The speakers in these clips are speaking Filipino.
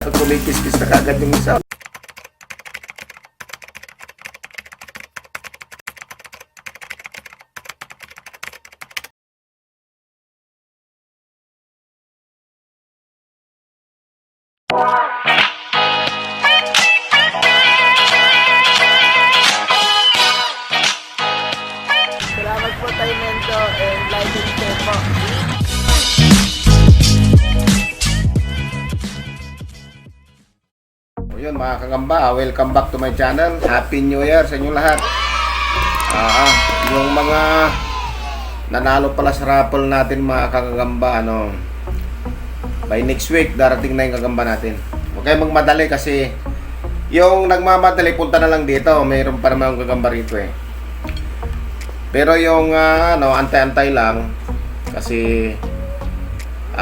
Kumikis-kis na kagad yung isa. Salamat po tayo Mento and like and share po. O yun mga kagamba, welcome back to my channel. Happy New Year sa inyo lahat. Yung mga nanalo pala sa raffle natin mga kagamba, by next week darating na yung kagamba natin. Huwag kayong magmadali kasi yung nagmamadali punta na lang dito. Mayroon pa naman yung kagamba rito eh. Pero yung antay-antay lang kasi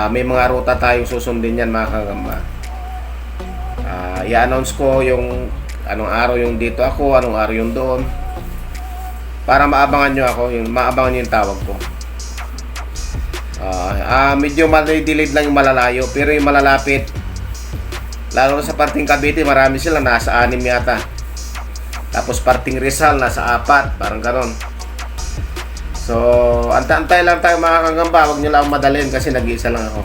may mga ruta tayong susundin yan mga kagamba. I-announce ko yung anong araw yung dito ako, anong araw yung doon para maabangan nyo ako, maabangan nyo yung tawag ko. Medyo delayed lang yung malalayo pero yung malalapit lalo sa parting Cavite marami sila, nasa 6 yata, tapos parting Rizal nasa 4, parang ganon. So antay-antay lang tayo mga kagamba, huwag nyo lang madalhin kasi nag-iisa lang ako.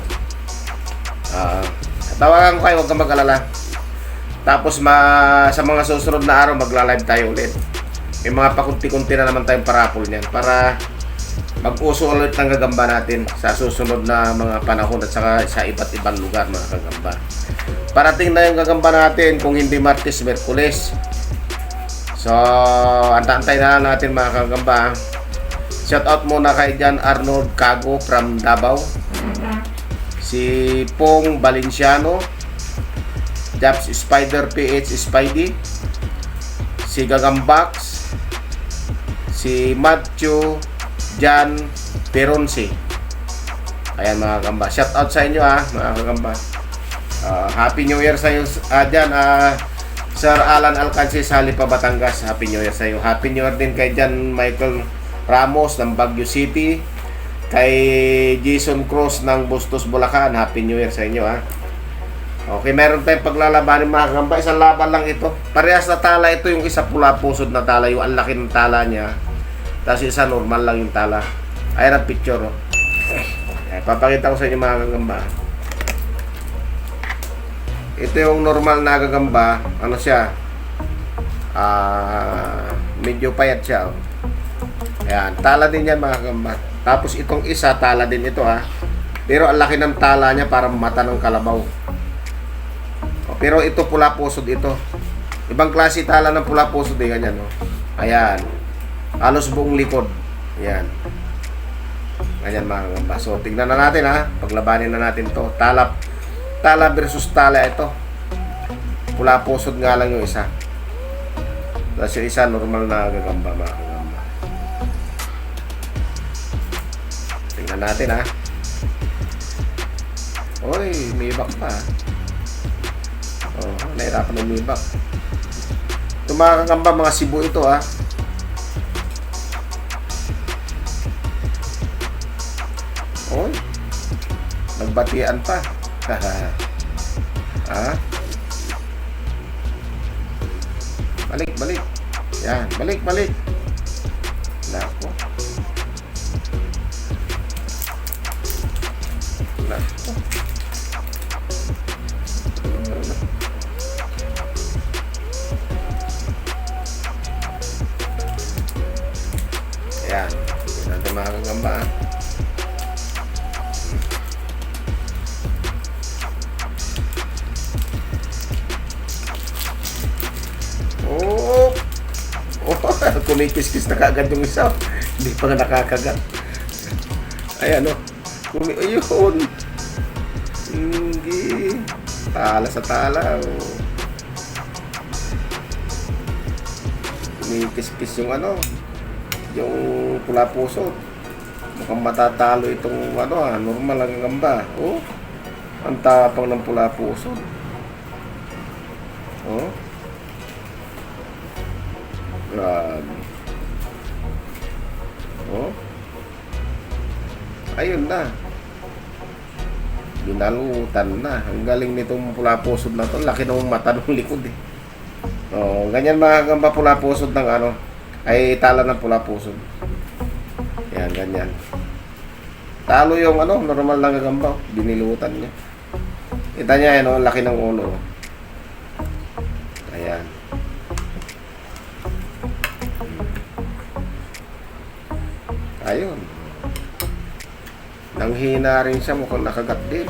Tawagan ko kayo, huwag kang mag-alala. Tapos sa mga susunod na araw magla-live tayo ulit. May mga pakunti-kunti na naman tayong parapol niyan para mag-uso ulit ng gagamba natin sa susunod na mga panahon at saka sa iba't ibang lugar mga kagamba. Parating na yung gagamba natin kung hindi Martes, Miyerkules. So antay na lang natin mga kagamba. Shout out muna kay Jan Arnold Cago from Davao, si Pong Valenciano, Japs Spider PH Spidey, si Gagambax, si Matthew Jan Peronsi. Ayan mga kagamba, shout out sa inyo mga kagamba. Happy New Year sa iyo dyan, Sir Alan Alcance Salipa Batangas. Happy New Year sa iyo. Happy New Year din kay Jan Michael Ramos ng Baguio City, kay Jason Cruz ng Bustos Bulacan. Happy New Year sa inyo Okay, meron tayong paglalabanin mga kagamba. Isang laban lang ito. Parehas na tala ito, yung isa pula pusod na tala, yung ang laki ng tala niya. Tapos isa normal lang yung tala. Ayan ang picture papakita ko sa inyo mga kagamba. Ito yung normal na kagamba. Ano siya? Medyo payat siya Ayan, tala din yan mga kagamba. Tapos itong isa, tala din ito Pero ang laki ng tala niya para mata ng kalabaw. Pero ito pula pusod ito. Ibang klase tala ng pula pusod ganyan Ayan. Halos buong likod. Ayan. Ganyan mga kagamba. So tignan na natin paglabanin na natin to. Tala versus tala ito. Pula pusod nga lang yung isa. Tapos yung isa normal na gagamba mga kagamba. Tingnan natin Oy, may back pa nahirapan ng may back. Ito mga kagamba, mga Cebu ito Oy, nagbatian pa. Balik. Yan, balik. Nako. Yan. Yan natin mga kagamba. Kumikis-kis na kagad yung isa. Hindi pa nga nakakagat. Ayan ayun. Hindi. Tala sa tala Kumikis-kis yung yung pula puso. Mukhang matatalo itong normal lang gamba. Ang tapang ng pula puso. Grabe. Ayun na. Binalutan na. Ang galing nitong pula pusod na to. Laki ng mata ng likod eh. Oh, ganyan mga gamba pula pusod ng ano. Ay tala ng pula pusod. Yan, ganyan. Talo yung ano, normal na gagamba. Binilutan niya. Kita niya yan, laki ng ulo. Ayan. Ayun. Nanghina rin siya, mukhang nakagat din.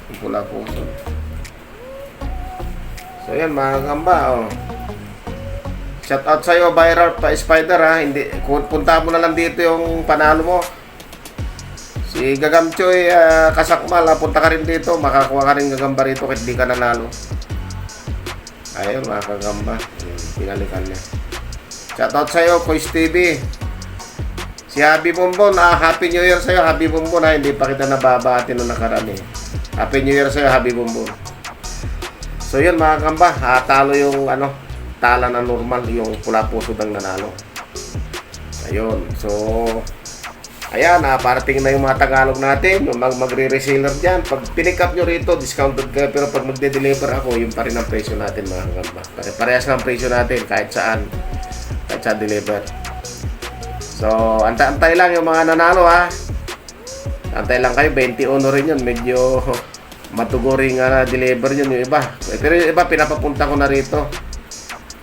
Yung pula puso. So yan mga gamba, oh. Shout out sa'yo, viral pa spider ha. Hindi, punta mo na lang dito yung panalo mo. Si Gagamchoy Kasakmal, punta ka rin dito. Makakuha ka rin gagamba rito kahit di ka nanalo. Ayun mga kagamba. Pinalikan niya. Shout out sa'yo, Kois TV. Si Happy Bonbon, Happy New Year sa'yo, Happy Bonbon ha. Hindi pa kita nababati nung nakaraan eh. Happy New Year sa'yo, Happy Bonbon. So yun mga kagamba, talo yung ano, tala na normal, yung pula puso ng nanalo. Ayun, so ayan, parating na yung mga Tagalog natin, yung magre-reseller dyan. Pag pinick up nyo rito, discounted kayo. Pero pag magde-deliver ako, yun pa rin ang presyo natin mga kagamba. Kasi parehas ng presyo natin kahit saan deliver. So, antay lang yung mga nanalo ha. Antay lang kayo, 21 rin yun. Medyo matugoring deliver yun yung iba. Pero yung iba, pinapapunta ko na rito.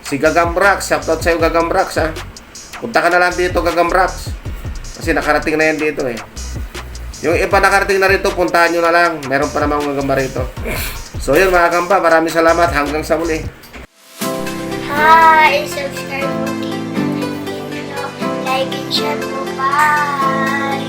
Si Gagamrax, shoutout sa'yo Gagamrax ha. Punta ka na lang dito Gagamrax. Kasi nakarating na yan dito eh. Yung iba nakarating na rito, puntahan nyo na lang. Meron pa namang gagamba rito. So yun mga kamba, maraming salamat. Hanggang sa muli. Hi! Subscribe po dito. Like and share po. Bye!